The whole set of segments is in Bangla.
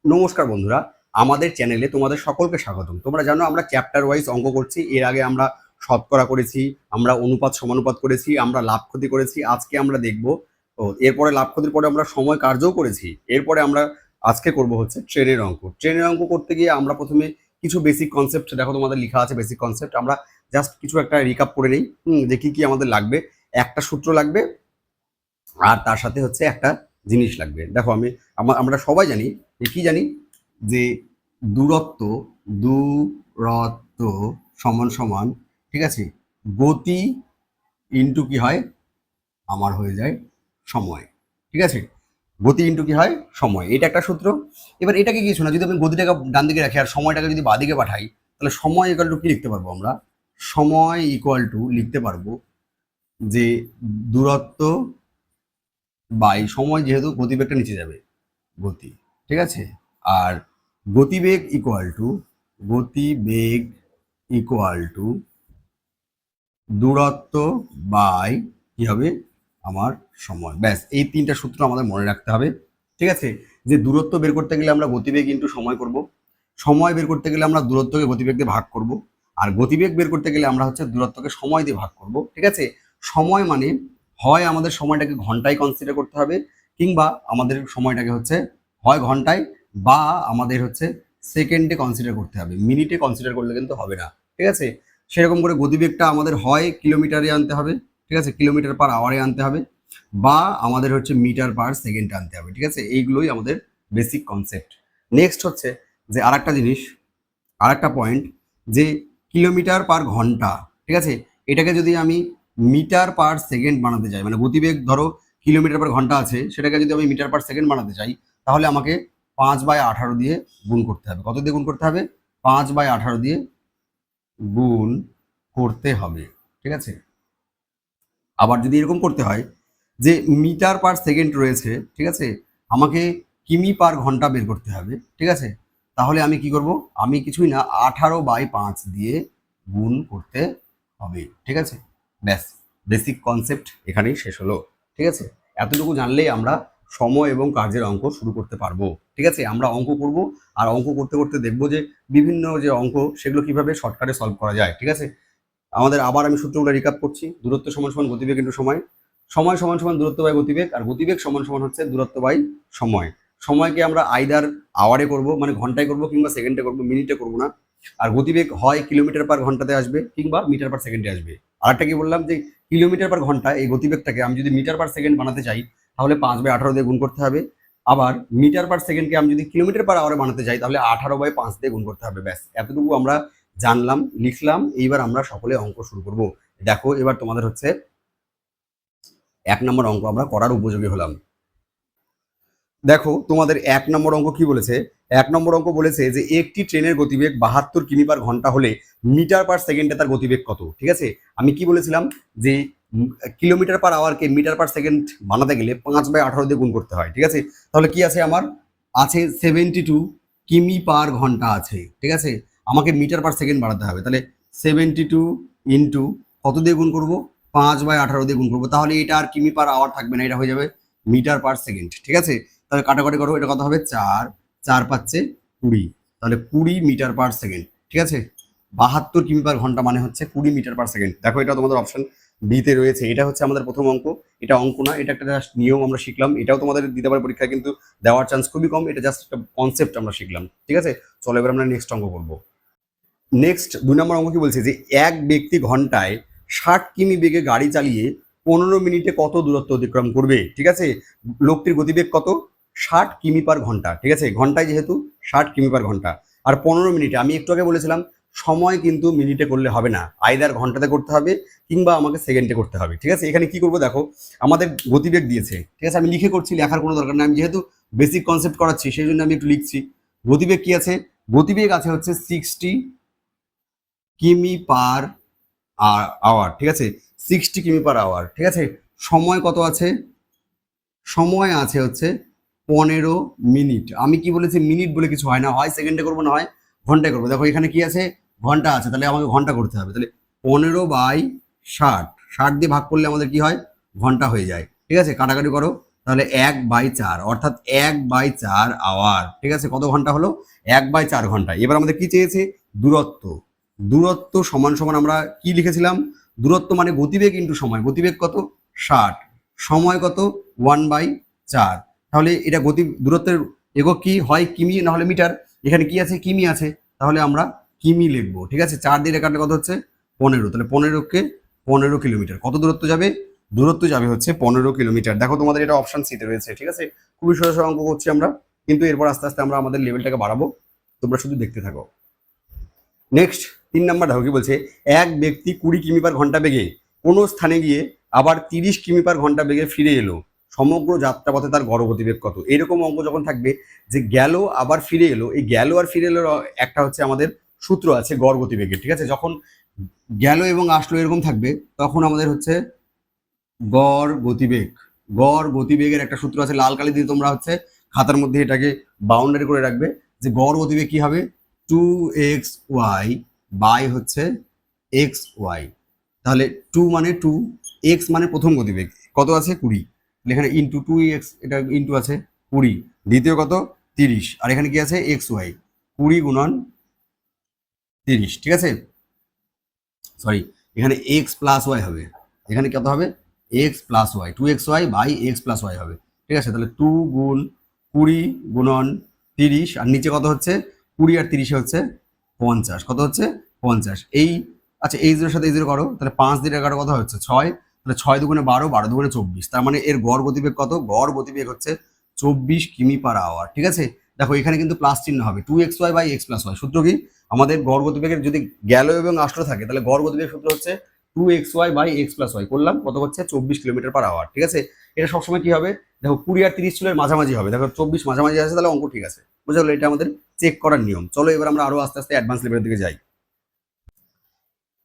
নমস্কার বন্ধুরা, আমাদের চ্যানেলে তোমাদের সকলকে স্বাগতম। তোমরা জানো আমরা চ্যাপ্টার ওয়াইজ অঙ্ক করছি। এর আগে আমরা শতকরা করেছি, আমরা অনুপাত সমানুপাত করেছি, আমরা লাভ ক্ষতি করেছি। আজকে আমরা দেখব এরপরে লাভ ক্ষতির পরে আমরা সময় কার্যও করেছি। এরপরে আমরা আজকে করব হচ্ছে ট্রেনের অঙ্ক। ট্রেনের অঙ্ক করতে গিয়ে আমরা প্রথমে কিছু বেসিক কনসেপ্ট, দেখো তোমাদের লেখা আছে বেসিক কনসেপ্ট, আমরা জাস্ট কিছু একটা রিকাপ করে নিই যে কি কি আমাদের লাগবে। একটা সূত্র লাগবে আর তার সাথে হচ্ছে একটা জিনিস লাগবে। দেখো আমরা সবাই জানি যে কি জানি, যে দূরত্ব দূরত্ব সমান সমান, ঠিক আছে, গতি ইন্টু কি হয়, আমার হয়ে যায় সময়। ঠিক আছে, গতি ইন্টু কি হয়, সময়। এটা একটা সূত্র। এবার এটাকে কিছু না, যদি আমি গতিটাকে ডান দিকে রাখি আর সময়টাকে যদি বাদিকে পাঠাই, তাহলে সময় ইকুয়াল টু কি লিখতে পারবো আমরা? সময় ইকুয়াল টু লিখতে পারবো যে দূরত্ব বাই সময়, যেহেতু গতিবেগটা নিচে যাবে, গতি, ঠিক আছে। আর গতিবেগ ইকুয়াল টু দূরত্ব বাই কি হবে, আমার সময়। ব্যাস, এই তিনটা সূত্র আমাদের মনে রাখতে হবে। ঠিক আছে, যে দূরত্ব বের করতে গেলে আমরা গতিবেগ ইন্টু সময় করব, সময় বের করতে গেলে আমরা দূরত্বকে গতিবেগ দিয়ে ভাগ করব, আর গতিবেগ বের করতে গেলে আমরা হচ্ছে দূরত্বকে সময় দিয়ে ভাগ করব। ঠিক আছে, সময় মানে হয় আমাদের সময়টাকে ঘন্টায় কনসিডার করতে হবে, কিংবা আমাদের সময়টাকে হচ্ছে হয় ঘন্টায় বা আমাদের হচ্ছে সেকেন্ডে কনসিডার করতে হবে, মিনিটে কনসিডার করলে কিন্তু হবে না। ঠিক আছে, সেরকম করে গতিবেগটা আমাদের হয় কিলোমিটারে আনতে হবে, ঠিক আছে, কিলোমিটার পার আওয়ারে আনতে হবে, বা আমাদের হচ্ছে মিটার পার সেকেন্ডে আনতে হবে। ঠিক আছে, এইগুলোই আমাদের বেসিক কনসেপ্ট। নেক্সট হচ্ছে যে আরেকটা জিনিস, আরেকটা পয়েন্ট, যে কিলোমিটার পার ঘন্টা, ঠিক আছে, এটাকে যদি আমি মিটার পার সেকেন্ড বানাতে চাই, মানে গতিবেগ ধরো কিলোমিটার পার ঘন্টা আছে, সেটাকে যদি আমি মিটার পার সেকেন্ড বানাতে চাই, তাহলে আমাকে 5/18 দিয়ে গুণ করতে হবে। কত দিয়ে গুণ করতে হবে? 5/18 দিয়ে গুণ করতে হবে। ঠিক আছে, আবার যদি এরকম করতে হয় যে মিটার পার সেকেন্ড রয়েছে, ঠিক আছে, আমাকে কিমি পার ঘন্টা বের করতে হবে। ঠিক আছে, তাহলে আমি কি করব? আমি কিছুই না, 18/5 দিয়ে গুণ করতে হবে। ঠিক আছে, ব্যাস, বেসিক কনসেপ্ট এখানেই শেষ হলো। ঠিক আছে, এতটুকু জানলেই আমরা সময় এবং কাজের অঙ্ক শুরু করতে পারবো। ঠিক আছে, আমরা অঙ্ক করব, আর অঙ্ক করতে করতে দেখবো যে বিভিন্ন যে অঙ্ক সেগুলো কিভাবে শর্টকাটে সলভ করা যায়। ঠিক আছে, আবার আমি সূত্রগুলো রিকাপ করছি। দূরত্ব সমান সমান গতিবেগ ইন্টু সময়, সময় সমান সমান দূরত্ব বাই গতিবেগ, আর গতিবেগ সমান সমান হচ্ছে দূরত্ব বাই সময়। সময়কে আমরা আইদার আওয়ারে করব, মানে ঘন্টায় করব, কিংবা সেকেন্ডে করব, মিনিটে করব না। আর গতিবেগ হয় কিলোমিটার পার ঘন্টাতে আসবে, কিংবা মিটার পার সেকেন্ডে আসবে। আর একটা কি বললাম, যে কিলোমিটার পার ঘন্টা এই গতিবেগটাকে আমি যদি মিটার পার সেকেন্ড বানাতে চাই, তাহলে 5/18 দিয়ে গুণ করতে হবে। আবার মিটার পার সেকেন্ডকে আমি যদি কিলোমিটার পার আওয়ারে বানাতে চাই, তাহলে 18/5 দিয়ে গুণ করতে হবে। ব্যাস, এতটুকু আমরা জানলাম, লিখলাম। এইবার আমরা সকলে অঙ্ক শুরু করব। দেখো, এবার তোমাদের হচ্ছে 1 নম্বর অঙ্ক আমরা করার উপযোগী হলাম। দেখো, তোমাদের 1 নম্বর অঙ্ক কি বলেছে? 1 নম্বর অঙ্ক বলেছে যে একটি ট্রেনের গতিবেগ 72 কিমি পার ঘন্টা হলে মিটার পার সেকেন্ডে তার গতিবেগ কত? ঠিক আছে, আমি কি বলেছিলাম যে কিলোমিটার পার আওয়ারকে মিটার পার সেকেন্ড বানাতে গেলে 5/18 দিয়ে গুণ করতে হয়। ঠিক আছে, তাহলে কি আছে আমার? আছে 72 কিমি পার ঘন্টা আছে। ঠিক আছে, আমাকে মিটার পার সেকেন্ড বাড়াতে হবে, তাহলে 72 ইন্টু কত দিয়ে গুণ করবো? 5/18 দিয়ে গুণ করবো। তাহলে এটা আর কিমি পার আওয়ার থাকবে না, এটা হয়ে যাবে মিটার পার সেকেন্ড। ঠিক আছে, তাহলে কাটাকাটি করো, এটা কত হবে? 4 4 5 20, তাহলে 20 মিটার পার সেকেন্ড। ঠিক আছে, 72 কিমি পার ঘন্টা মানে হচ্ছে 20 মিটার পার সেকেন্ড। দেখো, এটা তোমাদের অপশন বিতে রয়েছে। এটা হচ্ছে আমাদের প্রথম অঙ্ক। এটা অঙ্ক না, এটা একটা জাস্ট নিয়ম আমরা শিখলাম। এটাও তোমাদের দিতে পারে পরীক্ষায়, কিন্তু দেওয়ার চান্স খুবই কম। এটা জাস্ট একটা কনসেপ্ট আমরা শিখলাম। ঠিক আছে, চলো এবার আমরা নেক্সট অঙ্ক করবো। নেক্সট 2 নম্বর অঙ্ক কি বলছে, যে এক ব্যক্তি ঘন্টায় 60 কিমি বেগে গাড়ি চালিয়ে 15 মিনিটে কত দূরত্ব অতিক্রম করবে? ঠিক আছে, লোকটির গতিবেগ কত? 60 কিমি পার ঘন্টা। ঠিক আছে, ঘন্টায় যেহেতু 60 কিমি পার ঘন্টা, আর 15 মিনিটে। আমি একটু আগে বলেছিলাম সময় কিন্তু মিনিটে করলে হবে না, আইদার ঘন্টাতে করতে হবে, কিংবা আমাকে সেকেন্ডে করতে হবে। ঠিক আছে, এখানে কি করবো, দেখো আমাদের গতিবেগ দিয়েছে। ঠিক আছে, আমি লিখে করছি, লেখার কোনো দরকার নেই। আমি যেহেতু বেসিক কনসেপ্ট করাচ্ছি, সেই জন্য আমি একটু লিখছি। গতিবেগ কি আছে? গতিবেগ আছে হচ্ছে 60 কিমি পার আওয়ার। ঠিক আছে, 60 কিমি পার আওয়ার। ঠিক আছে, সময় কত আছে? সময় আছে হচ্ছে 15 মিনিট। আমি কি বলেছি? মিনিট বলে কিছু হয় না, হয় সেকেন্ডে করবো, না হয় ঘন্টায় করবো। দেখো এখানে কি আছে? ঘন্টা আছে, তাহলে আমাকে ঘন্টা করতে হবে। তাহলে 15/60, 60 দিয়ে ভাগ করলে আমাদের কি হয়? ঘন্টা হয়ে যায়। ঠিক আছে, কাটাকাটি করো, তাহলে 1/4 অর্থাৎ 1/4 আওয়ার। ঠিক আছে, কত ঘন্টা হলো? 1/4 ঘন্টা। এবার আমাদের কি চেয়েছে? দূরত্ব। দূরত্ব সমান সমান আমরা কি লিখেছিলাম? দূরত্ব মানে গতিবেগ ইন্টু সময়। গতিবেগ কত? 60। সময় কত? 1/4। তাহলে এটা দূরত্বের একক কি হয়? কিমি না হলে মিটার। এখানে কি আছে? কিমি আছে। তাহলে আমরা কিমি লিখবো। ঠিক আছে, 4 দিয়ে কাটলে কত হচ্ছে? 15। তাহলে 15 কিলোমিটার। কত দূরত্ব যাবে? দূরত্ব যাবে হচ্ছে 15 কিলোমিটার। দেখো তোমাদের এটা অপশন সিতে রয়েছে। ঠিক আছে, খুবই সোজা সোজা অঙ্ক করছি আমরা, কিন্তু এরপর আস্তে আস্তে আমরা আমাদের লেভেলটাকে বাড়াবো, তোমরা শুধু দেখতে থাকো। নেক্সট 3 নাম্বার দেখো কি বলছে? এক ব্যক্তি 20 কিমি পার ঘন্টা বেগে কোনো স্থানে গিয়ে আবার 30 কিমি পার ঘন্টা বেগে ফিরে এলো, সমগ্র যাত্রাপথে তার গড় গতিবেগ কত? এরকম অঙ্ক যখন থাকবে যে গেল আবার ফিরে এলো, এই গেল আর ফিরে এলো একটা হচ্ছে আমাদের সূত্র আছে গড় গতিবেগের। ঠিক আছে, যখন গেল এবং আসলো এরকম থাকবে তখন আমাদের হচ্ছে গড় গতিবেগ। গড় গতিবেগের একটা সূত্র আছে, লাল কালি দিয়ে তোমরা হচ্ছে খাতার মধ্যে এটাকে বাউন্ডারি করে রাখবে যে গড় গতিবেগ কি হবে? 2xy বাই হচ্ছে xy। তাহলে 2 মানে 2, x মানে প্রথম গতিবেগ কত আছে? 20। এখানে ইন্টু 2x, এটা ইন্টু আছে 20, দ্বিতীয় কত? 30, আর এখানে কি আছে? xy, 20 গুণন 30। ঠিক আছে, সরি, এখানে x প্লাস ওয়াই হবে। এখানে কত হবে? x plus y, 2xy by x plus y হবে। ঠিক আছে, তাহলে 2 গুণ 20 গুণন 30, আর নিচে কত হচ্ছে? 20 আর 30 হচ্ছে 50। কত হচ্ছে? 50। এই আচ্ছা, এই জিরোর সাথে এই জিরো করো, তাহলে 5 দিয়ে 11 কত হচ্ছে? 6। তাহলে 6 দুগুণে 12, 12 দুগুণে 24। তার মানে এর গড় গতিবেগ কত? গড় গতিবেগ হচ্ছে 24 কিমি পার আওয়ার। ঠিক আছে, দেখো এখানে কিন্তু প্লাস চিহ্ন হবে, 2xy by x plus Y. সূত্র কি? আমাদের গড় গতিবেগের যদি গেল এবং আসলো থাকে তাহলে গড় গতিবেগ সূত্র হচ্ছে 2xy by x plus Y. করলাম, কত হচ্ছে? 24 কিলোমিটার পার আওয়ার। ঠিক আছে, এটা সবসময় কি হবে? দেখো 20 আর 30 ছিল মাঝামাঝি হবে, দেখো 24 মাঝামাঝি আছে, তাহলে অঙ্ক ঠিক আছে। বুঝা গেলো? এটা আমাদের চেক করার নিয়ম। চলো এবার আমরা আরো আস্তে আস্তে অ্যাডভান্স লেভেলের দিকে যাই।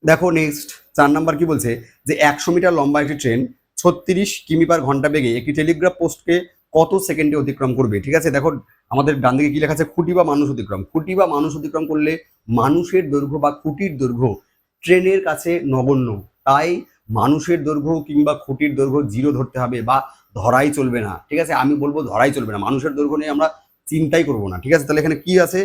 দেখো নেক্সট 4 নাম্বার কি বলছে? যে 100 মিটার লম্বা একটি ট্রেন 36 কিমি পার ঘন্টা বেগে একটি টেলিগ্রাফ পোস্টকে কত সেকেন্ডে অতিক্রম করবে? ঠিক আছে, দেখো আমাদের ডান দিকে কি লেখা আছে? খুঁটি বা মানুষ অতিক্রম। খুঁটি বা মানুষ অতিক্রম করলে মানুষের দৈর্ঘ্য বা খুঁটির দৈর্ঘ্য ট্রেনের কাছে নগণ্য। তাই মানুষের দৈর্ঘ্য কিংবা খুঁটির দৈর্ঘ্য 0 ধরতে হবে, বা ধরাই চলবে না। ঠিক আছে, আমি বলবো ধরাই চলবে না, মানুষের দৈর্ঘ্য নিয়ে আমরা চিন্তাই করবো না। ঠিক আছে, তাহলে এখানে কি আছে?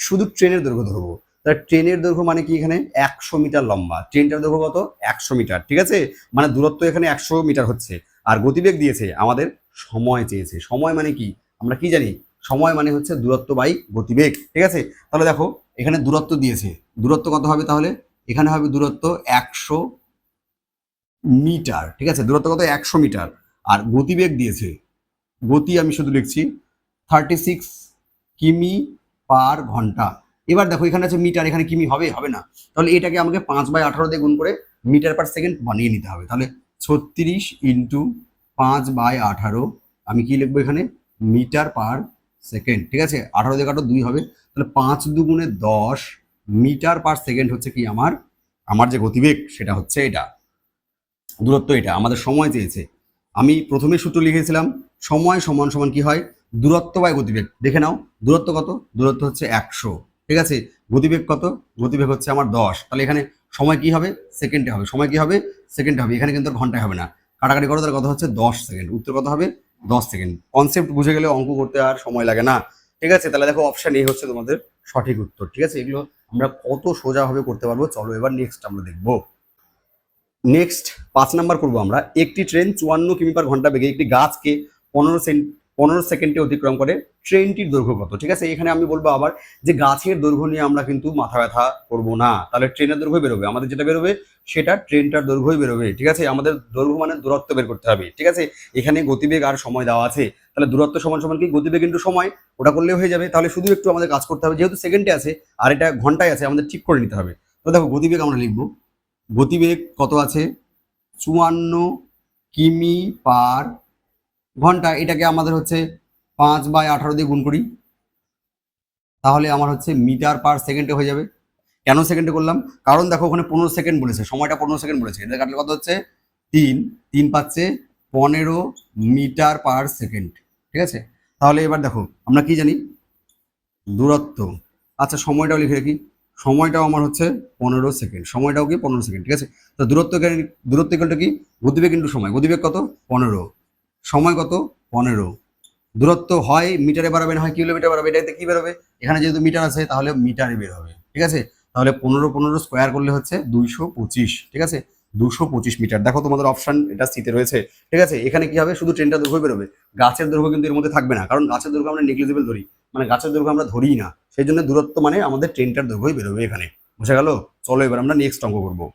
শুধু ট্রেনের দৈর্ঘ্য ধরবো। তাহলে ট্রেনের দৈর্ঘ্য মানে কি? এখানে 100 মিটার লম্বা, ট্রেনটার দৈর্ঘ্য কত? 100 মিটার। ঠিক আছে, মানে দূরত্ব এখানে 100 মিটার হচ্ছে। আর গতিবেগ দিয়েছে আমাদের, সময় চেয়েছে। সময় মানে কি? আমরা কি জানি? সময় মানে হচ্ছে দূরত্ব বাই গতিবেগ। ঠিক আছে, তাহলে দেখো এখানে দূরত্ব দিয়েছে, দূরত্ব কত হবে? তাহলে এখানে হবে দূরত্ব 100 মিটার। ঠিক আছে, দূরত্ব কত? 100 মিটার। আর গতিবেগ দিয়েছে, গতি আমি শুধু লিখছি 36 কিমি পার ঘন্টা। এবার দেখো এখানে আছে মিটার, এখানে কিমি হবে? হবে না। তাহলে এটাকে আমাকে 5/18 দিয়ে গুণ করে মিটার পার সেকেন্ড বানিয়ে নিতে হবে। তাহলে 36 ইন্টু 5/18, আমি কি লিখবো এখানে? Metre per second. ঠিক আছে, 18 দিয়ে কাটো 2 হবে, তাহলে 5 দুগুণে 10 মিটার পার সেকেন্ড হচ্ছে কি আমার, আমার যে গতিবেগ সেটা হচ্ছে এটা। দূরত্ব এটা, আমাদের সময় চেয়েছে। আমি প্রথমে সূত্র লিখেছিলাম সময় সমান সমান কি হয়? দূরত্ব বাই গতিবেগ। দেখে নাও দূরত্ব কত? দূরত্ব হচ্ছে 100। ঠিক আছে, গতিবেগ কত? গতিবেগ হচ্ছে আমার 10। তাহলে এখানে সময় কি হবে? সেকেন্ডে হবে। সময় কি হবে? সেকেন্ডে হবে। এখানে কিন্তু ঘন্টায় হবে না, কাটাকাটি করো, তাহলে কত হচ্ছে? 10 সেকেন্ড। উত্তর কত হবে? 10 সেকেন্ড। কনসেপ্ট বুঝে গেলে অঙ্ক করতে আর সময় লাগে না। ঠিক আছে, তাহলে দেখো অপশন এ হচ্ছে তোমাদের সঠিক উত্তর। ঠিক আছে, এগুলো আমরা কত সোজাভাবে করতে পারবো। চলো এবার নেক্সট আমরা দেখবো। নেক্সট 5 নাম্বার করবো আমরা। একটি ট্রেন 54 কিমি পার ঘন্টা বেগে একটি গাছকে 15 সেকেন্ডে অতিক্রম করে, ট্রেনটির দৈর্ঘ্য কত? ঠিক আছে, এখানে আমি বলবো আবার যে গাছের দৈর্ঘ্য নিয়ে আমরা কিন্তু মাথা ব্যথা করবো না। তাহলে ট্রেনের দৈর্ঘ্য বেরোবে, আমাদের যেটা বেরোবে সেটা ট্রেনটার দৈর্ঘ্যই বেরোবে। ঠিক আছে, আমাদের দৈর্ঘ্য মানে দূরত্ব বের করতে হবে। ঠিক আছে, এখানে গতিবেগ আর সময় দেওয়া আছে, তাহলে দূরত্ব সমান সমান কি? গতিবেগ কিন্তু সময়, ওটা করলেও হয়ে যাবে। তাহলে শুধু একটু আমাদের কাজ করতে হবে, যেহেতু সেকেন্ডে আছে আর এটা ঘন্টায় আছে, আমাদের ঠিক করে নিতে হবে। তো দেখো গতিবেগ আমরা লিখবো, গতিবেগ কত আছে? 54 কিমি পার ঘন্টা। এটাকে আমাদের হচ্ছে 5/18 দিয়ে গুণ করি, তাহলে আমার হচ্ছে মিটার পার সেকেন্ডে হয়ে যাবে। কেন সেকেন্ডে করলাম? কারণ দেখো ওখানে 15 সেকেন্ড বলেছে, সময়টা 15 সেকেন্ড বলেছে, এটা কাটলে কত হচ্ছে? 3 3 পাচ্ছে 15 মিটার পার সেকেন্ড। ঠিক আছে, তাহলে এবার দেখো আমরা কি জানি? দূরত্ব। আচ্ছা সময়টাও লিখে রাখি, সময়টাও আমার হচ্ছে 15 সেকেন্ড, সময়টাও কি 15 সেকেন্ড। ঠিক আছে, তো দূরত্ব দূরত্ব ইকুয়াল টু কি? গতিবেগ ইন্টু সময়। গতিবেগ কত? 15। সময় কত 15, দূরত্ব হয় মিটারে বাড়াবে না হয় কিলোমিটার বাড়াবে, এটাতে কি বেরোবে, এখানে যেহেতু মিটার আছে তাহলে মিটারে বের হবে, ঠিক আছে। তাহলে 15 স্কোয়ার করলে হচ্ছে 225, ঠিক আছে, 225 মিটার। দেখো তোমাদের অপশন এটা সিতে রয়েছে, ঠিক আছে। এখানে কি হবে, শুধু ট্রেনটা দৈর্ঘ্য বেরোবে, গাছের দৈর্ঘ্য কিন্তু এর মধ্যে থাকবে না, কারণ গাছের দৈর্ঘ্য আমরা নেগলিজেবল ধরি, মানে গাছের দৈর্ঘ্য আমরা ধরিই না, সেই জন্য দূরত্ব মানে আমাদের ট্রেনটার দৈর্ঘ্যই বেরোবে এখানে, বুঝা গেল। চলো এবার আমরা নেক্সট অঙ্ক করবো।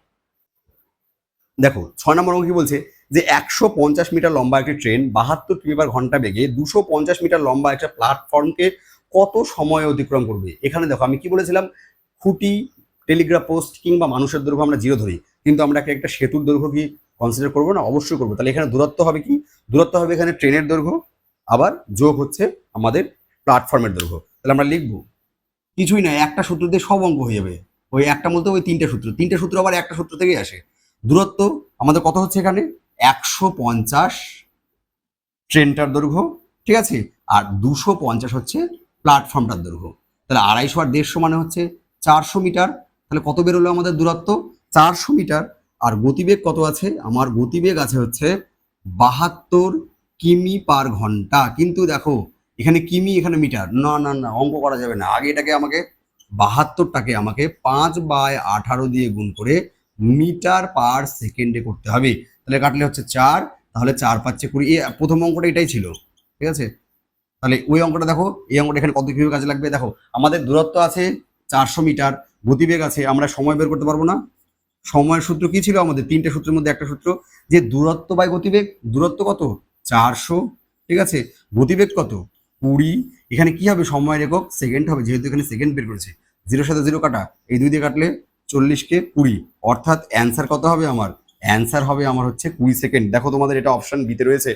দেখো 6 নম্বর অঙ্ক কি বলছে, যে 150 মিটার লম্বা একটি ট্রেন 72 কিমি/ঘন্টা বেগে 250 মিটার লম্বা একটা প্ল্যাটফর্মকে কত সময়ে অতিক্রম করবে। এখানে দেখো আমি কি বলেছিলাম, খুঁটি, টেলিগ্রাফ পোস্ট কিংবা মানুষের দৈর্ঘ্য আমরা 0 ধরি, কিন্তু আমরা একটা সেতুর দৈর্ঘ্য কি কনসিডার করবো না, অবশ্যই করবো। তাহলে এখানে দূরত্ব হবে কি, দূরত্ব হবে এখানে ট্রেনের দৈর্ঘ্য আবার যোগ হচ্ছে আমাদের প্ল্যাটফর্মের দৈর্ঘ্য। তাহলে আমরা লিখবো কিছুই না, একটা সূত্র দিয়ে সব অঙ্ক হয়ে যাবে। ওই একটা বলতে ওই তিনটে সূত্র আবার একটা সূত্র থেকেই আসে। দূরত্ব আমাদের কত হচ্ছে এখানে 150 ট্রেনটার দৈর্ঘ্য, ঠিক আছে, আর 250 হচ্ছে প্ল্যাটফর্মটার দৈর্ঘ্য। তাহলে 250 আর 150 মানে হচ্ছে 400 মিটার। তাহলে কত বেরোলো আমাদের দূরত্ব 400 মিটার। আর গতিবেগ কত আছে, আমার গতিবেগ আছে হচ্ছে 72 কিমি/ঘন্টা। কিন্তু দেখো এখানে কিমি এখানে মিটার, না না না অঙ্ক করা যাবে না, আগে এটাকে আমাকে 72টাকে আমাকে 5/18 দিয়ে গুণ করে মিটার পার সেকেন্ডে করতে হবে। তাহলে কাটলে হচ্ছে 4, তাহলে 4×5=20। প্রথম অঙ্কটা এটাই ছিল, ঠিক আছে। তাহলে ওই অঙ্কটা দেখো, এই অঙ্কটা এখানে কত কিভাবে কাজে লাগবে। দেখো আমাদের দূরত্ব আছে 400 মিটার, গতিবেগ আছে, আমরা সময় বের করতে পারবো না। সময়ের সূত্র কি ছিল আমাদের, তিনটে সূত্রের মধ্যে একটা সূত্র, যে দূরত্ব বাই গতিবেগ। দূরত্ব কত 400, ঠিক আছে, গতিবেগ কত 20। এখানে কি হবে, সময়ের একক সেকেন্ড হবে, যেহেতু এখানে সেকেন্ড বের করেছে, 0 সাথে 0 কাটা, এই 2 দিয়ে কাটলে 40কে 20, অর্থাৎ অ্যান্সার কত হবে আমার, অ্যান্সার হবে আমার হচ্ছে 20 সেকেন্ড। দেখো তোমাদের এটা অপশন বিতে রয়েছে।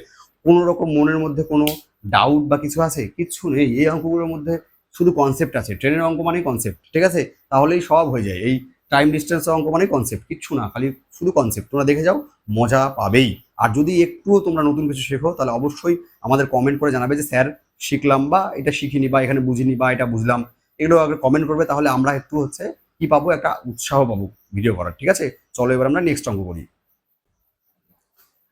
কোনো রকম মনের মধ্যে কোনো ডাউট বা কিছু আছে, কিচ্ছু নেই, এই অঙ্কগুলোর মধ্যে শুধু কনসেপ্ট আছে, ট্রেনের অঙ্ক মানেই কনসেপ্ট, ঠিক আছে, তাহলেই সব হয়ে যায়। এই টাইম ডিস্টেন্স অঙ্ক মানে কনসেপ্ট, কিচ্ছু না, খালি শুধু কনসেপ্ট, তোমরা দেখে যাও, মজা পাবেই। আর যদি একটুও তোমরা নতুন কিছু শেখো তাহলে অবশ্যই আমাদের কমেন্ট করে জানাবে যে স্যার শিখলাম বা এটা শিখিনি বা এখানে বুঝিনি বা এটা বুঝলাম, এগুলো আগে কমেন্ট করবে, তাহলে আমরা একটু হচ্ছে কি পাবো, একটা উৎসাহ পাবো ভিডিও করার, ঠিক আছে। চলো এবার আমরা নেক্সট অঙ্ক করি।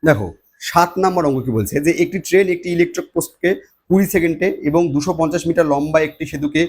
দেখো 7 নম্বর অঙ্ক কি বলছে, যে একটি ট্রেন একটি ইলেকট্রিক পোস্টকে 20 সেকেন্ডে এবং 250 মিটার লম্বা একটি সেতুকে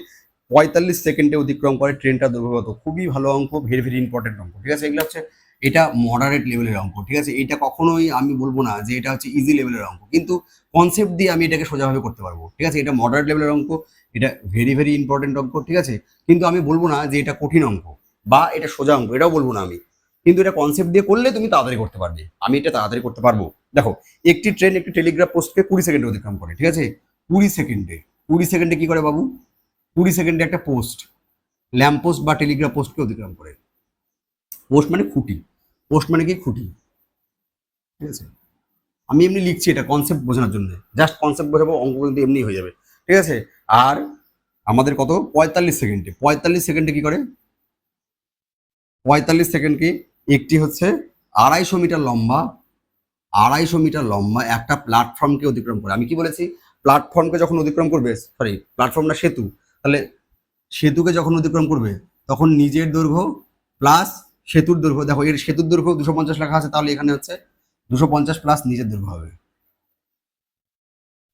45 সেকেন্ডে অতিক্রম করে, ট্রেনটা দৈর্ঘ্য কত। খুবই ভালো অঙ্ক, ভেরি ভেরি ইম্পর্টেন্ট অঙ্ক, ঠিক আছে। এগুলো হচ্ছে এটা মডারেট লেভেলের অঙ্ক, ঠিক আছে, এটা কখনোই আমি বলবো না যে এটা হচ্ছে ইজি লেভেলের অঙ্ক, কিন্তু কনসেপ্ট দিয়ে আমি এটাকে সোজাভাবে করতে পারবো, ঠিক আছে। এটা মডারেট লেভেলের অঙ্ক, এটা ভেরি ভেরি ইম্পর্টেন্ট অঙ্ক, ঠিক আছে, কিন্তু আমি বলবো না যে এটা কঠিন অঙ্ক বা এটা সোজা অঙ্ক, এটাও বলবো না আমি, কিন্তু এটা কনসেপ্ট দিয়ে করলে তুমি তাড়াতাড়ি করতে পারবে, আমি এটা তাড়াতাড়ি করতে পারবো। দেখো একটি ট্রেন একটি টেলিগ্রাফ পোস্টকে 20 সেকেন্ডে অতিক্রম করে, ঠিক আছে, 20 সেকেন্ডে। 20 সেকেন্ডে কি করে বাবু, 20 সেকেন্ডে একটা পোস্ট, ল্যাম্প পোস্ট বা টেলিগ্রাফ পোস্টকে অতিক্রম করে। পোস্ট মানে খুঁটি, পোস্ট মানে কি খুঁটি, ঠিক আছে। আমি এমনি লিখছি এটা কনসেপ্ট বোঝানোর জন্য, জাস্ট কনসেপ্ট বোঝাবো, অঙ্ক কিন্তু এমনি হয়ে যাবে, ঠিক আছে। আর আমাদের কত 45 সেকেন্ডে, 45 সেকেন্ডে কি করে, 45 সেকেন্ডকে একটি হচ্ছে 250 মিটার লম্বা, 250 মিটার লম্বা একটা প্ল্যাটফর্মকে অতিক্রম করে। আমি কি বলেছি, প্ল্যাটফর্মকে যখন অতিক্রম করবে, সরি প্ল্যাটফর্ম না সেতু, তাহলে সেতুকে যখন অতিক্রম করবে তখন নিজের দৈর্ঘ্য প্লাস সেতুর দৈর্ঘ্য। দেখো এর সেতুর দৈর্ঘ্য 250 লেখা আছে, তাহলে এখানে হচ্ছে 250 প্লাস নিজের দৈর্ঘ্য হবে,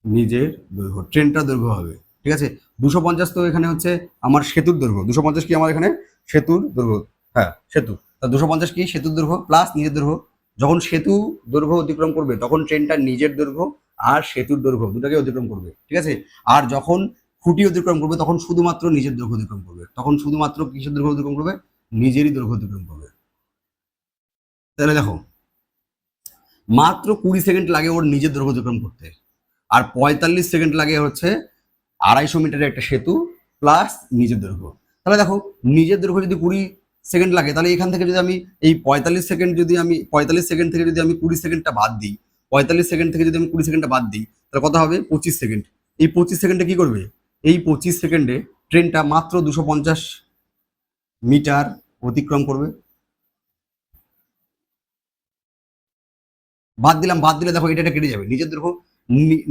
নিজের দৈর্ঘ্য ট্রেনটার দৈর্ঘ্য হবে, ঠিক আছে। 250 তো এখানে হচ্ছে আমার সেতুর দৈর্ঘ্য, 250 কি আমার এখানে সেতুর দৈর্ঘ্য, হ্যাঁ সেতু, তা 250 কি সেতুর দৈর্ঘ্য প্লাস নিজের দৈর্ঘ্য। যখন সেতু দৈর্ঘ্য অতিক্রম করবে তখন ট্রেনটা নিজের দৈর্ঘ্য আর সেতুর দৈর্ঘ্য দুটাকে অতিক্রম করবে, ঠিক আছে। আর যখন খুঁটি অতিক্রম করবে তখন শুধুমাত্র নিজের দৈর্ঘ্য অতিক্রম করবে, তখন শুধুমাত্র কিসের দৈর্ঘ্য অতিক্রম করবে, নিজেরই দৈর্ঘ্য অতিক্রম করবে। তাহলে দেখো মাত্র 20 সেকেন্ড লাগে ওর নিজের দৈর্ঘ্য অতিক্রম করতে, আর 45 সেকেন্ড লাগে হচ্ছে 250 মিটারের একটা সেতু প্লাস নিজের দৈর্ঘ্য। তাহলে দেখো নিজের দৈর্ঘ্য যদি 20 সেকেন্ড লাগে, তাহলে এখান থেকে যদি আমি এই 45 সেকেন্ড যদি আমি 45 সেকেন্ড থেকে যদি আমি 20 সেকেন্ডটা বাদ দিই, 45 সেকেন্ড থেকে যদি আমি 20 সেকেন্ডটা বাদ দিই, তাহলে কত হবে 25 সেকেন্ড। এই 25 সেকেন্ডে কি করবে, এই 25 সেকেন্ডে ট্রেনটা মাত্র 250 মিটার অতিক্রম করবে। বাদ দিলাম, বাদ দিলে দেখো এটা কেটে যাবে, নিজের দৈর্ঘ্য,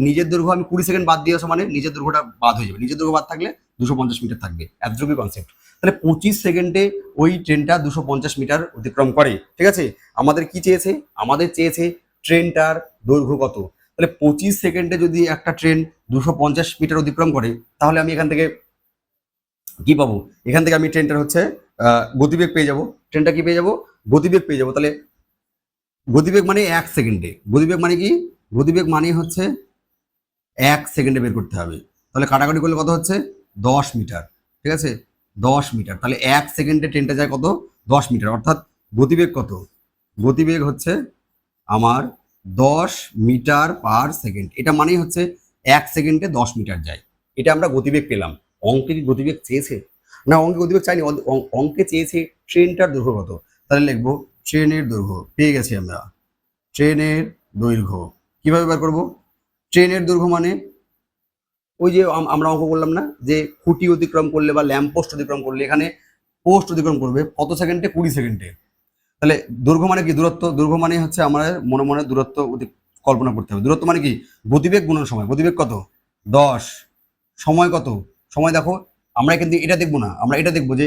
নিজের দৈর্ঘ্য আমি 20 সেকেন্ড বাদ দিয়ে আসা মানে নিজের দৈর্ঘ্যটা বাদ হয়ে যাবে, নিজের দৈর্ঘ্য বাদ থাকলে 250 মিটার থাকবে, এতটুকুই কনসেপ্ট। তাহলে 25 সেকেন্ডে ওই ট্রেনটা 250 মিটার অতিক্রম করে, ঠিক আছে। আমাদের কি চেয়েছে, আমাদের চেয়েছে ট্রেনটার দৈর্ঘ্য কত। তাহলে 25 সেকেন্ডে যদি একটা ট্রেন 250 মিটার অতিক্রম করে, তাহলে আমি এখান থেকে কি পাবো? এখান থেকে আমি ট্রেনটার হচ্ছে গতিবেগ পেয়ে যাব। ট্রেনটা কি পেয়ে যাব? গতিবেগ পেয়ে যাব। তাহলে গতিবেগ মানে 1 সেকেন্ডে, গতিবেগ মানে কি? গতিবেগ মানে হচ্ছে 1 সেকেন্ডে বের করতে হবে। তাহলে কাটাকাটি করলে কত হচ্ছে? 10 মিটার। ঠিক আছে, 10 মিটার। তাহলে 1 সেকেন্ডে ট্রেনটা যায় কত? 10 মিটার। অর্থাৎ গতিবেগ কত? গতিবেগ হচ্ছে আমার 10 মিটার/সেকেন্ড। এটা মানেই হচ্ছে 1 সেকেন্ডে 10 মিটার যায়। এটা আমরা গতিবেগ পেলাম। অঙ্কে কি গতিবেগ চেয়েছে? না, অঙ্কে গতিবেগ চাইনি, অঙ্কে চেয়েছে ট্রেনটার দৈর্ঘ্য কত। তাহলে লিখবো ট্রেনের দৈর্ঘ্য। পেয়ে গেছি আমরা ট্রেনের দৈর্ঘ্য। কিভাবে বের করবো? ট্রেনের দৈর্ঘ্য মানে ওই যে আমরা অঙ্ক করলাম না, যে খুঁটি অতিক্রম করলে বা ল্যাম্প পোস্ট অতিক্রম করলে, এখানে পোস্ট অতিক্রম করবে কত সেকেন্ডে? 20 সেকেন্ডে। তাহলে দৈর্ঘ্য মানে কি? দূরত্ব। দৈর্ঘ্য মানে হচ্ছে আমাদের মনে মনে দূরত্ব কল্পনা করতে হবে। দূরত্ব মানে কি? গতিবেগ গুণন সময়। গতিবেগ কত? 10। সময় কত? সময় দেখো, আমরা এখান থেকে এটা দেখবো না, আমরা এটা দেখবো যে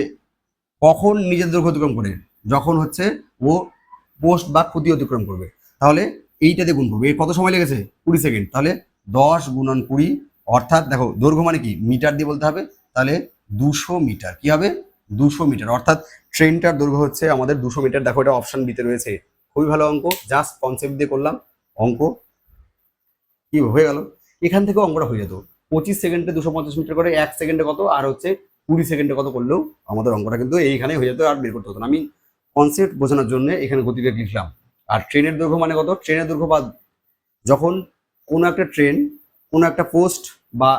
কখন নিজের দৈর্ঘ্য অতিক্রম করে, যখন হচ্ছে ও পোস্ট বা খুঁটি অতিক্রম করবে। তাহলে এইটাতে গুণ করবো। এর কত সময় লেগেছে? 20 সেকেন্ড। তাহলে 10 গুণন 20, অর্থাৎ দেখো দৈর্ঘ্য মানে কি? মিটার দিয়ে বলতে হবে। তাহলে 200 মিটার। কি হবে? 200 মিটার। অর্থাৎ ট্রেনটার দৈর্ঘ্য হচ্ছে আমাদের 200 মিটার। দেখো এটা অপশন বিতে রয়েছে। খুবই ভালো অঙ্ক, জাস্ট কনসেপ্ট দিয়ে করলাম অঙ্ক, কি হয়ে গেল। এখান থেকেও অঙ্কটা হয়ে যেত। 25 সেকেন্ডে 250 মিটার করে, 1 সেকেন্ডে কত, আর হচ্ছে 20 সেকেন্ডে কত করলেও আমাদের অঙ্কটা কিন্তু এইখানে হয়ে যেত, আর বের করতে হতো না। আমি কনসেপ্ট বোঝানোর জন্য এখানে গতিবেগ লিখলাম। আর ট্রেনের দৈর্ঘ্য মানে কত? ট্রেনের দৈর্ঘ্য বা যখন কোনো একটা ট্রেন কোনো একটা পোস্ট বা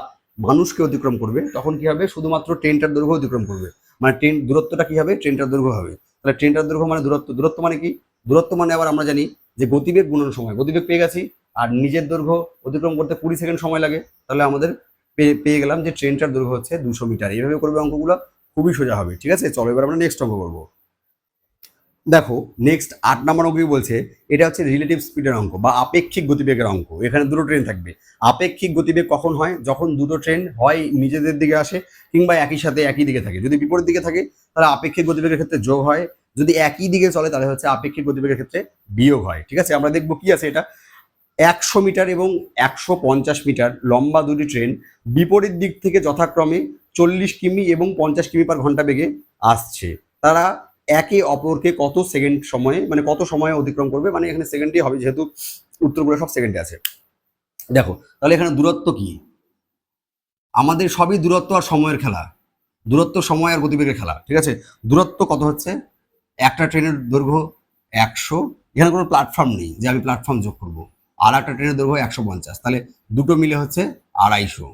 মানুষকে অতিক্রম করবে, তখন কি হবে? শুধুমাত্র ট্রেনটার দৈর্ঘ্য অতিক্রম করবে। মানে ট্রেন দূরত্বটা কি হবে? ট্রেনটার দৈর্ঘ্য হবে। তাহলে ট্রেনটার দৈর্ঘ্য মানে দূরত্ব। দূরত্ব মানে কি? দূরত্ব মানে আবার আমরা জানি যে গতিবেগ গুণন সময়। গতিবেগ পেয়ে গেছি, আর নিজের দৈর্ঘ্য অতিক্রম করতে 20 সেকেন্ড সময় লাগে। তাহলে আমাদের পেয়ে গেলাম যে ট্রেনটার দৈর্ঘ্য হচ্ছে 200 মিটার। এইভাবে করবে অঙ্কগুলো, খুবই সোজা হবে। ঠিক আছে, চলো এবার আমরা নেক্সট অঙ্ক করবো। দেখো নেক্সট 8 নম্বর অঙ্ক কি বলছে? এটা হচ্ছে রিলেটিভ স্পিডের অঙ্ক বা আপেক্ষিক গতিবেগের অঙ্ক। এখানে দুটো ট্রেন থাকবে। আপেক্ষিক গতিবেগ কখন হয়? যখন দুটো ট্রেন হয় নিজেদের দিকে আসে, কিংবা একই সাথে একই দিকে থাকে। যদি বিপরীত দিকে থাকে তাহলে আপেক্ষিক গতিবেগের ক্ষেত্রে যোগ হয়। যদি একই দিকে চলে তাহলে হচ্ছে আপেক্ষিক গতিবেগের ক্ষেত্রে বিয়োগ হয়। ঠিক আছে, আমরা দেখবো কি আছে এটা। 100 মিটার এবং 150 মিটার লম্বা দুটি ট্রেন বিপরীত দিক থেকে যথাক্রমে 40 কিমি এবং 50 কিমি/ঘন্টা বেগে আসছে। তারা একে অপরকে কত সেকেন্ড সময়ে, মানে কত সময়ে অতিক্রম করবে, মানে এখানে সেকেন্ডই হবে যেহেতু উত্তরগুলো সব সেকেন্ডে আছে। দেখো তাহলে এখানে দূরত্ব কি? আমাদের সবই দূরত্ব আর সময়ের খেলা। দূরত্ব, সময় আর গতিবেগের খেলা। ঠিক আছে, দূরত্ব কত হচ্ছে? একটা ট্রেনের দৈর্ঘ্য 100, এখানে কোনো প্ল্যাটফর্ম নেই যে আমি প্ল্যাটফর্ম যোগ করব। আর একটা ট্রেনের দৈর্ঘ্য 150, তাহলে দুটো মিলে হচ্ছে 250।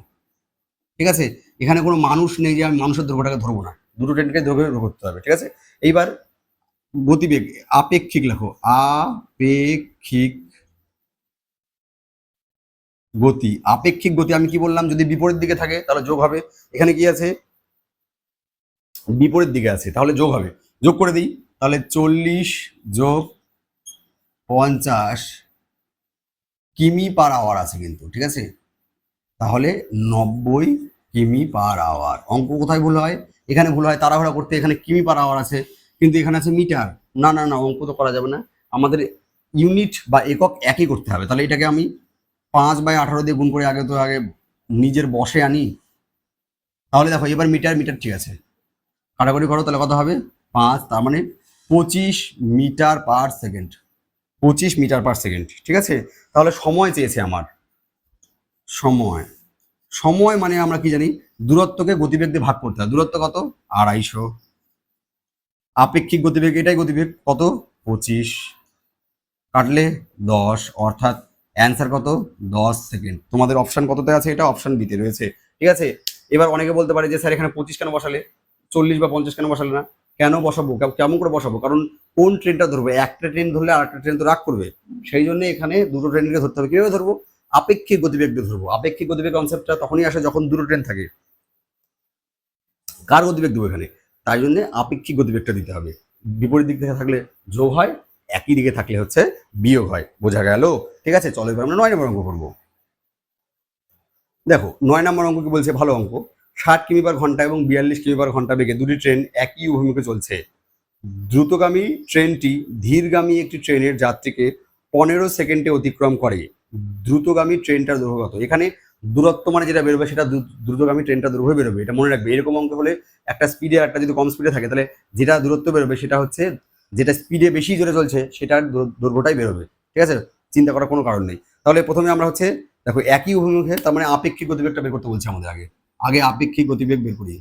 ঠিক আছে, এখানে কোনো মানুষ নেই যে আমি মানুষের দৈর্ঘ্যটাকে ধরবো না, দুটো ট্রেনকে দৈর্ঘ্য করতে হবে। ঠিক আছে, এইবার গতিবেগ আপেক্ষিক লেখো, আপেক্ষিক গতি। আপেক্ষিক গতি আমি কি বললাম? যদি বিপরীত দিকে থাকে তাহলে যোগ হবে। এখানে কি আছে? বিপরীত দিকে আছে, তাহলে যোগ হবে। যোগ করে দিই, তাহলে 40 যোগ 50 কিমি/আওয়ার আছে কিন্তু। ঠিক আছে, তাহলে 90 কিমি/আওয়ার। অঙ্ক কোথায় ভুল হয়? এখানে ভুল হয় তাড়াহুড়া করতে, এখানে কিমি/আওয়ার আছে কিন্তু এখানে আছে মিটার। না না না, অঙ্ক তো করা যাবে না, আমাদের ইউনিট বা একক একই করতে হবে। তাহলে এটাকে আমি 5/18 দিয়ে গুণ করে আগে নিজের বসে আনি। তাহলে দেখো এবার মিটার মিটার ঠিক আছে, কাটাকুটি করো, তাহলে কত হবে? 5, তার মানে 25 মিটার/সেকেন্ড। 25 মিটার/সেকেন্ড। ঠিক আছে, তাহলে সময় চেয়েছে আমার। সময়, সময় মানে আমরা কি জানি? দূরত্বকে গতিবেগ দিয়ে ভাগ করতে হয়। দূরত্ব কত? 250। আপেক্ষিক গতিবেগ, এটাই গতিবেগ, কত? 25, কাটলে 10, অর্থাৎ অ্যান্সার কত? 10 সেকেন্ড। তোমাদের অপশন কততে আছে? এটা অপশন বিতে রয়েছে। ঠিক আছে, এবার অনেকে বলতে পারে যে স্যার এখানে 25 কেন বসালে, 40 বা 50 কেন বসালে না? কেন বসাবো, কেমন করে বসাবো? কারণ কোন ট্রেনটা ধরবো? একটা ট্রেন ধরলে আর একটা ট্রেন তো রাগ করবে, সেই জন্য এখানে দুটো ট্রেনকে ধরতে হবে। কিভাবে ধরবো? আপেক্ষিক গতিবেগ দিয়ে ধরবো। আপেক্ষিক গতিবেগ কনসেপ্টটা তখনই আসে যখন দুটো ট্রেন থাকে। কার গতিবেগ দেবো এখানে? তাই জন্য আপেক্ষিক গতিবেগটা দিতে হবে। বিপরীত দিক থেকে থাকলে যোগ হয়, একই দিকে থাকলে হচ্ছে বিয়োগ হয়। বোঝা গেল? ঠিক আছে, চলো এবার আমরা 9 নম্বর অঙ্ক করবো। দেখো 9 নম্বর অঙ্ক কি বলছে? ভালো অঙ্ক। 60 কিমি/ঘন্টা এবং 42 কিমি/ঘন্টা বেগে দুটি ট্রেন একই অভিমুখে চলছে। দ্রুতগামী ট্রেনটি ধীরগামী একটি ট্রেনের যাত্রীকে 15 সেকেন্ডে অতিক্রম করে। দ্রুতগামী ট্রেনটার দৈর্ঘ্য কত। এখানে দূরত্ব মানে যেটা বেরোবে সেটা দ্রুতগামী ট্রেনটার দৈর্ঘ্য বেরোবে, এটা মনে রাখবে। এরকম অঙ্ক হলে একটা স্পিডে একটা যদি কম স্পিডে থাকে তাহলে যেটা দূরত্ব বেরোবে সেটা হচ্ছে যেটা স্পিডে বেশি জোরে চলছে সেটার দৈর্ঘ্যটাই বেরোবে, ঠিক আছে, চিন্তা করার কোনো কারণ নেই। তাহলে প্রথমে আমরা হচ্ছে দেখো একই অভিমুখে, তার মানে আপেক্ষিক গতিবেগটা বের করতে বলছে আমাদের। আগে আগে আপেক্ষিক গতিবেগ বের করি।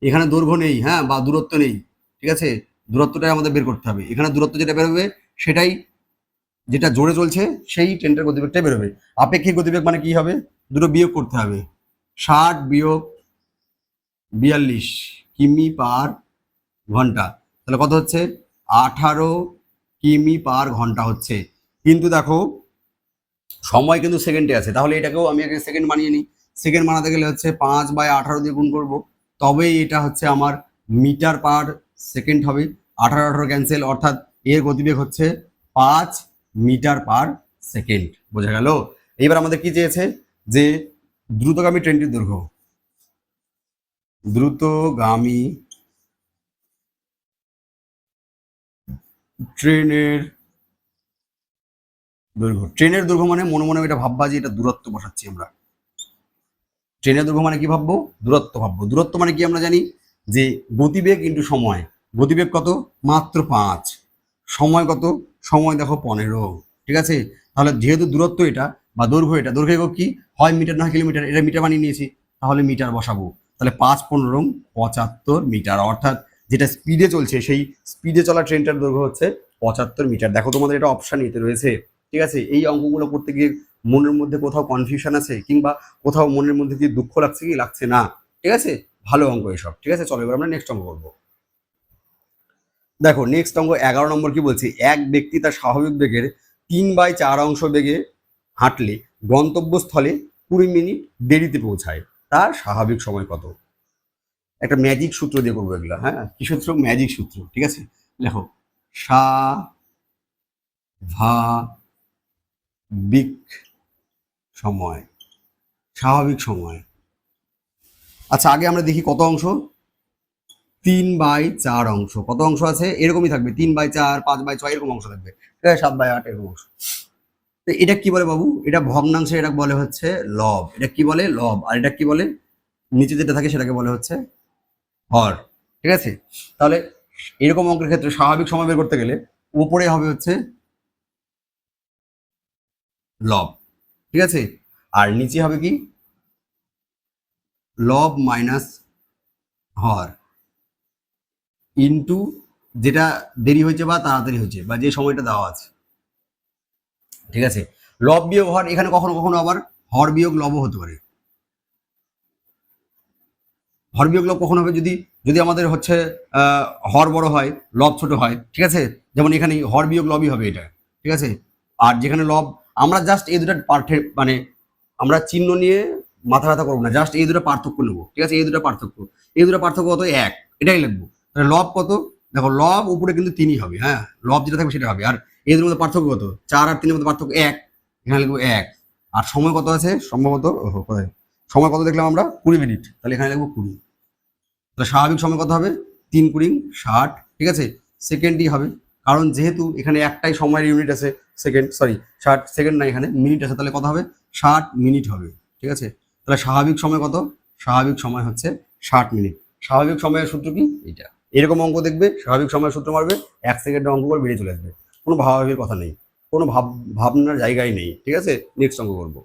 এখানে দৈর্ঘ্য নেই, হ্যাঁ, বা দূরত্ব নেই, ঠিক আছে, দূরত্বটাই আমাদের বের করতে হবে। এখানে দূরত্ব যেটা বেরোবে সেটাই, যেটা জোরে চলছে সেই ট্রেনটার গতিবেগটাই বেরোবে। আপেক্ষিক গতিবেগ মানে কি হবে, দুটো বিয়োগ করতে হবে, 60 বিয়োগ 42 কিমি পার ঘন্টা, তাহলে কত হচ্ছে 18 কিমি পার ঘন্টা হচ্ছে। কিন্তু দেখো সময় কিন্তু সেকেন্ডে আছে, তাহলে এটাকেও আমি আগে সেকেন্ড বানিয়ে নিই। সেকেন্ড বানাতে গেলে হচ্ছে 5/18 দিয়ে গুণ করবো, তবেই এটা হচ্ছে আমার মিটার পার সেকেন্ড হবে। 18 ক্যান্সেল, অর্থাৎ এর গতিবেগ হচ্ছে 5 মিটার পার সেকেন্ড। বোঝা গেল। এইবার আমাদের কি চেয়েছে, যে দ্রুতগামী ট্রেনটির দৈর্ঘ্য, দ্রুতগামী ট্রেনের দৈর্ঘ্য। ট্রেনের দৈর্ঘ্য মানে মনে মনে এটা ভাববা যে এটা দূরত্ব বসাচ্ছি আমরা। ট্রেনের দৈর্ঘ্য মানে কি ভাববো, দূরত্ব ভাববো। দূরত্ব মানে কি আমরা জানি যে গতিবেগ ইন্টু সময়। গতিবেগ কত, মাত্র 5, সময় কত, সময় দেখো 15, ঠিক আছে। তাহলে যেহেতু দূরত্ব এটা বা দৈর্ঘ্য এটা, দৈর্ঘ্য একক কি হয় মিটার না হয় কিলোমিটার, এটা মিটার বানিয়ে নিয়েছি, তাহলে মিটার বসাবো। তাহলে 5×15 75 মিটার, অর্থাৎ যেটা স্পিডে চলছে সেই স্পিডে চলা ট্রেনটার দৈর্ঘ্য হচ্ছে 75 মিটার। দেখো তোমাদের এটা অপশন এতে রয়েছে, ঠিক আছে। এই অঙ্কগুলো করতে গিয়ে মনের মধ্যে কোথাও কনফিউশন আছে কিংবা কোথাও মনের মধ্যে কি দুঃখ লাগছে কি লাগছে না, ঠিক আছে, ভালো অঙ্ক এসব, ঠিক আছে। চলো এবার আমরা নেক্সট অঙ্ক করবো। দেখো নেক্সট অঙ্ক 11 নম্বর কি বলছি, এক ব্যক্তি তার স্বাভাবিক বেগের 3/4 বেগে হাঁটলে গন্তব্যস্থলে 20 মিনিট দেরিতে পৌঁছায়, তার স্বাভাবিক সময় কত। একটা ম্যাজিক সূত্র দিয়ে করবো এগুলো, হ্যাঁ, কি সূত্র, ম্যাজিক সূত্র, ঠিক আছে। দেখো স্বাভাবিক সময়, স্বাভাবিক সময়। আচ্ছা আগে আমরা দেখি কত অংশ, 3/4 অংশ। কত অংশ আছে, এরকমই থাকবে, 3/4, 5/6 এরকম অংশ থাকবে, 7/8 এরকম অংশ। তো এটা কি বলে বাবু, এটা ভগ্নাংশ, এটা বলে হচ্ছে লব। এটা কি বলে, লব। আর এটা কি বলে, নিচে যেটা থাকে সেটাকে বলে হচ্ছে হর, ঠিক আছে। তাহলে এরকম অঙ্কের ক্ষেত্রে স্বাভাবিক সময় বের করতে গেলে উপরে হবে হচ্ছে লব, ঠিক আছে, আর নিচে হবে কি লব মাইনাস হর ইন্টু যেটা দেরি হয়েছে বা তাড়াতাড়ি হয়েছে বা যে সময়টা দেওয়া আছে, ঠিক আছে। লব বিয়োগ হর, এখানে কখনো কখনো আবার হর বিয়োগ লবও হতে পারে। হর বিয়োগ লব কখন হবে, যদি যদি আমাদের হচ্ছে হর বড় হয় লব ছোট হয়, ঠিক আছে। যেমন এখানে হর বিয়োগ লবই হবে এটা, ঠিক আছে। আর যেখানে লব, আমরা জাস্ট এই দুটো পার্থে মানে আমরা চিহ্ন নিয়ে মাথা ব্যথা করবো না, জাস্ট এই দুটো পার্থক্য নেবো, ঠিক আছে। এই দুটো পার্থক্য, এই দুটো পার্থক্য কত, এক, এটাই লিখবো। তাহলে লব কত, দেখো লব উপরে কিন্তু 3ই হবে, হ্যাঁ, লব যেটা থাকবে সেটা হবে। আর এদের মধ্যে পার্থক্য কত, 4 আর 3-এর মধ্যে পার্থক্য 1, এখানে লিখবো 1। আর সময় কত আছে, সম্ভবত কোথায় সময় কত দেখলাম আমরা, 20 মিনিট, তাহলে এখানে লিখবো 20। তাহলে স্বাভাবিক সময় কত হবে, 3×20 60, ঠিক আছে। সেকেন্ডই হবে, কারণ যেহেতু এখানে একটাই সময়ের ইউনিট আছে সেকেন্ড, সরি 60 সেকেন্ড না, এখানে মিনিট আছে, তাহলে কত হবে 60 মিনিট হবে, ঠিক আছে। তাহলে স্বাভাবিক সময় কত, স্বাভাবিক সময় হচ্ছে 60 মিনিট। স্বাভাবিক সময়ের সূত্র কি এটা, এরকম অঙ্ক দেখবে স্বাভাবিক সময়ের সূত্র মারবে, 1 সেকেন্ডে অঙ্ক করে বেরিয়ে চলে আসবে, কোনো ভাবাভাবির কথা নেই, কোনো ভাবনার জায়গায় নেই, ঠিক আছে। নেক্সট অঙ্ক করবো।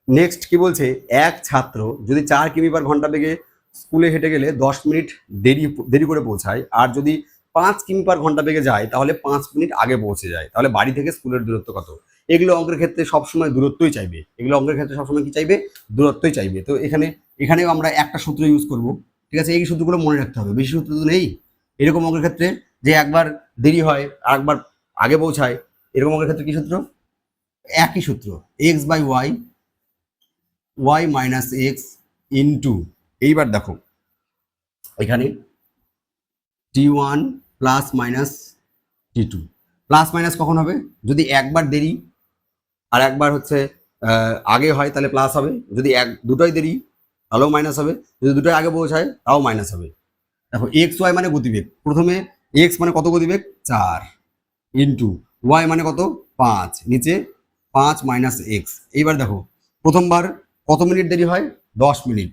নেক্সট কি বলছে, এক ছাত্র যদি 4 কিমি/ঘন্টা বেগে স্কুলে হেঁটে গেলে 10 মিনিট দেরি দেরি করে পৌঁছায়, আর যদি 5 কিমি/ঘন্টা বেগে যায় তাহলে 5 মিনিট আগে পৌঁছে যায়, তাহলে বাড়ি থেকে স্কুলের দূরত্ব কত। এগুলো অঙ্কের ক্ষেত্রে সবসময় দূরত্বই চাইবে, এগুলো অঙ্কের ক্ষেত্রে সবসময় কি চাইবে, দূরত্বই চাইবে। তো এখানেও আমরা একটা সূত্র ইউজ করব, ঠিক আছে। এই সূত্রগুলো মনে রাখতে হবে, বেশি সূত্র তো নেই এরকম অঙ্কের ক্ষেত্রে, যে একবার দেরি হয় আর একবার আগে পৌঁছায়, এরকম অঙ্কের ক্ষেত্রে কি সূত্র, একই সূত্র, x/y y minus x into, এইবার দেখো এখানে t1 plus minus t2। Plus minus কখন হবে, যদি একবার দেরি আর একবার হচ্ছে আগে হয় তাহলে প্লাস হবে, যদি দুটোই দেরি তাহলেও মাইনাস হবে, যদি দুটোই আগে পৌঁছায় তাও মাইনাস হবে। দেখো এক্স ওয়াই মানে গতিবেগ, প্রথমে এক্স মানে কত গতিবেগ 4 ইন্টু ওয়াই মানে কত 5, নিচে 5 মাইনাস এক্স। এইবার দেখো প্রথমবার কত মিনিট দেরি হয়? 10 মিনিট।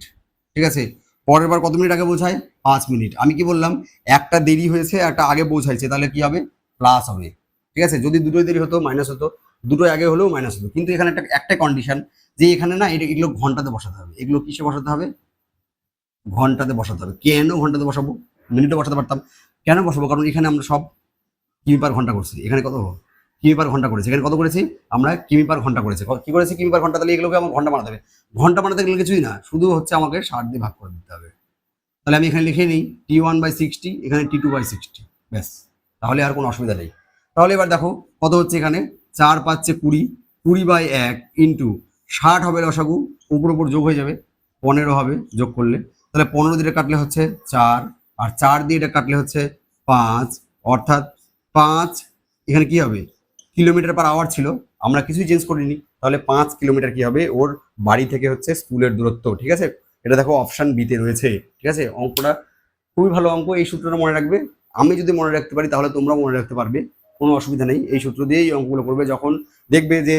ঠিক আছে, পরের বার কত মিনিট আগে পৌঁছায়? 5 মিনিট। আমি কি বললাম, একটা দেরি হয়েছে একটা আগে পৌঁছাইছে, তাহলে কি হবে? প্লাস হবে। ঠিক আছে, যদি দুটোই দেরি হতো মাইনাস হতো, দুটোই আগে হলেও মাইনাস হতো। কিন্তু এখানে একটা কন্ডিশন, যে এখানে না এগুলো ঘন্টাতে বসাতে হবে। এগুলো কিসে বসাতে হবে? ঘন্টাতে বসাতে হবে। কেন ঘন্টাতে বসাবো? মিনিটে বসাতে পারতাম। কেন বসাবো? কারণ এখানে আমরা সব কিমি পার ঘন্টা করছি। এখানে কত কিমি পার ঘন্টা করেছি, এখানে কত করেছি আমরা? কিমি পার ঘন্টা করেছি। কি করেছি? কিমি পার ঘন্টা। তাহলে এগুলোকে আমার ঘন্টা বানাতে হবে। ঘন্টা বানাতে গেলে কিছুই না, শুধু হচ্ছে আমাকে 60 দিয়ে ভাগ করে দিতে হবে। তাহলে আমি এখানে লিখে নিই T1/60, এখানে T2/60, ব্যাস। তাহলে আর কোনো অসুবিধা নেই। তাহলে এবার দেখো কত হচ্ছে এখানে? 4 5 20, 20/1 ইন্টু 60 হবে লসাগু, উপর উপর যোগ হয়ে যাবে, 15 হবে যোগ করলে। তাহলে 15 দিয়ে কাটলে হচ্ছে 4, আর 4 দিয়ে এটা কাটলে হচ্ছে 5, অর্থাৎ 5 এখানে কি হবে? কিলোমিটার পার আওয়ার ছিল, আমরা কিছুই চেঞ্জ করিনি। তাহলে 5 কিলোমিটার কি হবে? ওর বাড়ি থেকে হচ্ছে স্কুলের দূরত্ব। ঠিক আছে, এটা দেখো অপশান বিতে রয়েছে। ঠিক আছে, অঙ্কটা খুবই ভালো অঙ্ক। এই সূত্রটা মনে রাখবে। আমি যদি মনে রাখতে পারি তাহলে তোমরাও মনে রাখতে পারবে, কোনো অসুবিধা নেই। এই সূত্র দিয়েই অঙ্কগুলো করবে, যখন দেখবে যে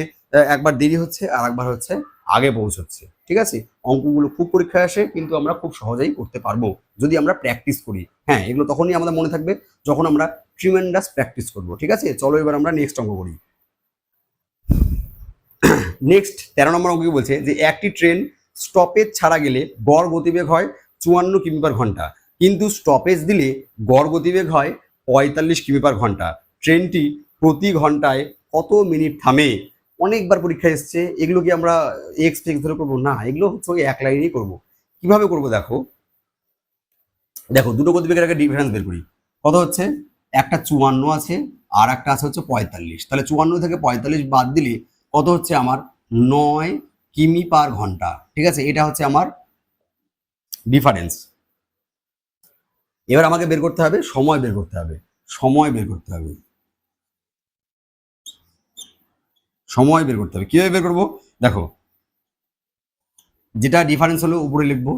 একবার দেরি হচ্ছে আর একবার হচ্ছে আগে পৌঁছচ্ছে। ঠিক আছে, অঙ্কগুলো খুব পরীক্ষায় আসে, কিন্তু আমরা খুব সহজেই করতে পারবো যদি আমরা প্র্যাকটিস করি। হ্যাঁ, এগুলো তখনই আমাদের মনে থাকবে যখন আমরা ট্রিমেন্ডাস প্র্যাকটিস করব। ঠিক আছে, চলো এবার আমরা নেক্সট অঙ্ক করি। নেক্সট 13 নম্বর অঙ্ক কি বলছে, যে একটি ট্রেন স্টপেজ ছাড়া গেলে গড় গতিবেগ হয় 54 কিমি পার ঘন্টা, কিন্তু স্টপেজ দিলে গড় গতিবেগ হয় 45 কিমি পার ঘন্টা। ট্রেনটি প্রতি ঘন্টায় কত মিনিট থামে? অনেকবার পরীক্ষায় এসছে। এগুলো কি আমরা এক্স টেক্স ধরে করবো? না, এগুলো হচ্ছে ওই এক লাইনেই করবো। কিভাবে করবো দেখো, দেখো দুটো গতিবেগের আগে ডিফারেন্স বের করি। কত হচ্ছে? একটা 54 আছে আর একটা আছে হচ্ছে 45। তাহলে 54 থেকে 45 বাদ দিলে কত হচ্ছে আমার? 9 কিমি পার ঘন্টা। ঠিক আছে, এটা হচ্ছে আমার ডিফারেন্স। এবার আমাকে বের করতে হবে সময়, বের করতে হবে সময়, বের করতে হবে সময়, বের করতে হবে। কিভাবে বের করবো দেখো, যেটা ডিফারেন্স হলো উপরে লিখবো,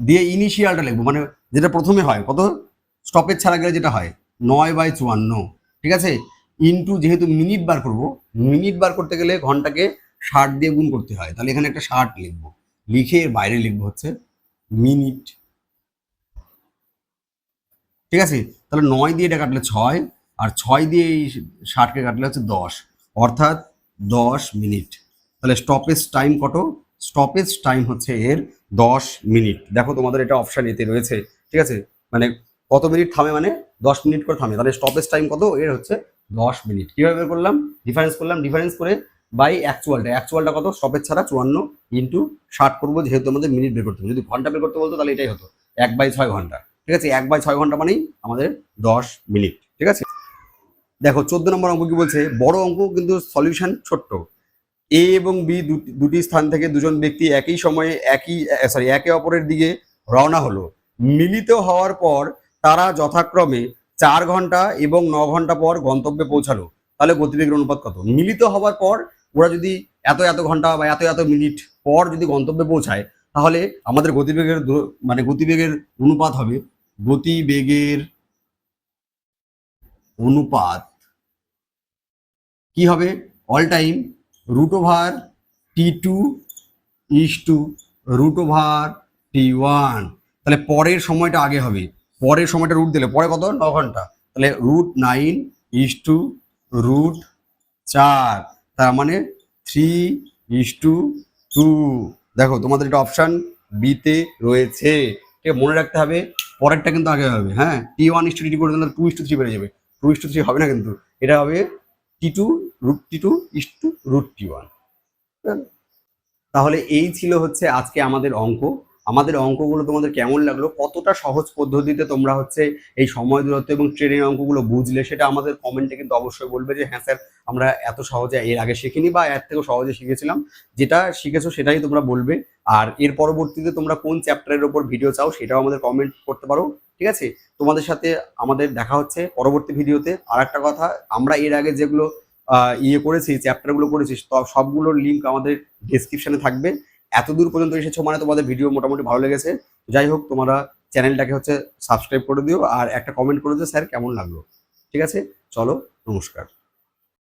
দিয়ে ইনিশিয়ালটা লিখবো, মানে যেটা প্রথমে হয় কত, স্টপেজ ছাড়া গেলে যেটা হয় 9/54। ঠিক আছে, ইন্টু যেহেতু মিনিট বার করব, মিনিট বার করতে গেলে ঘন্টাকে 60 দিয়ে গুণ করতে হয়। তাহলে এখানে একটা 60 লিখবো, লিখে এর বাইরে লিখবো হচ্ছে মিনিট। ঠিক আছে, তাহলে 9 দিয়ে এটা কাটলে 6, আর 6 দিয়ে এই 60কে কাটলে হচ্ছে 10, অর্থাৎ 10 মিনিট। তাহলে স্টপেজ টাইম কত? স্টপেজ টাইম হচ্ছে এর 10 মিনিট। দেখো তোমাদের এটা অপশান এতে রয়েছে। ঠিক আছে, মানে কত মিনিট থামে, মানে 10 মিনিট করে থামে। তাহলে স্টপেজ টাইম কত? এর হচ্ছে 10 মিনিট। কীভাবে বের করলাম? ডিফারেন্স করলাম, ডিফারেন্স করে বাই অ্যাকচুয়ালটা কত? স্টপেজ ছাড়া 54 ইন্টু 60 করবো, যেহেতু আমাদের মিনিট বের করতে হবে। যদি ঘন্টা বের করতে বলতো তাহলে এটাই হতো 1/6 ঘন্টা। ঠিক আছে, 1/6 ঘন্টা মানেই আমাদের 10 মিনিট। ঠিক আছে, দেখো 14 নম্বর অঙ্ক কি বলছে? বড় অঙ্ক কিন্তু সলিউশন ছোট্ট। এ এবং বি দুটি স্থান থেকে দুজন ব্যক্তি একই সময়ে একে অপরের দিকে রওনা হলো। মিলিত হওয়ার পর তারা যথাক্রমে 4 ঘন্টা এবং 9 ঘন্টা পর গন্তব্যে পৌঁছালো। তাহলে গতিবেগের অনুপাত কত? মিলিত হওয়ার পর ওরা যদি এত এত ঘন্টা বা এত এত মিনিট পর যদি গন্তব্যে পৌঁছায়, তাহলে আমাদের গতিবেগের মানে গতিবেগের অনুপাত হবে, গতিবেগের অনুপাত কি হবে? অল টাইম √2 √T2 তাহলে পরের সময়টা আগে হবে, পরের সময়টা রুট দিলে পরে কত? 9 ঘন্টা। তাহলে √9 √4, তার মানে 3:2। দেখো তোমাদের এটা অপশান বিতে রয়েছে। ঠিক মনে রাখতে হবে, পরেরটা কিন্তু আগে হবে। হ্যাঁ, T1:T2 করে দিলে 2:3 বেড়ে যাবে। 2:3 হবে না কিন্তু, এটা হবে T2 √T2 তাহলে এই ছিল হচ্ছে আজকে আমাদের অঙ্ক। আমাদের অঙ্কগুলো তোমাদের কেমন লাগলো, কতটা সহজ পদ্ধতিতে তোমরা হচ্ছে এই সময় দূরত্ব এবং ট্রেনের অঙ্কগুলো বুঝলে, সেটা আমাদের কমেন্টে কিন্তু অবশ্যই বলবে যে হ্যাঁ স্যার, আমরা এত সহজে এর আগে শিখিনি বা এর থেকেও সহজে শিখেছিলাম। যেটা শিখেছো সেটাই তোমরা বলবে। আর এর পরবর্তীতে তোমরা কোন চ্যাপ্টারের ওপর ভিডিও চাও সেটাও আমাদের কমেন্ট করতে পারো। ঠিক আছে, তোমাদের সাথে আমাদের দেখা হচ্ছে পরবর্তী ভিডিওতে। আর একটা কথা, আমরা এর আগে যেগুলো করেছি, চ্যাপ্টারগুলো করেছি, সবগুলোর লিঙ্ক আমাদের ডেসক্রিপশনে থাকবে। এতদূর পর্যন্ত এসেছো মানে তোমাদের ভিডিও মোটামুটি ভালো লেগেছে। যাই হোক, তোমরা চ্যানেলটাকে হচ্ছে সাবস্ক্রাইব করে দিও আর একটা কমেন্ট করে দিও স্যার কেমন লাগলো। ঠিক আছে, চলো, নমস্কার।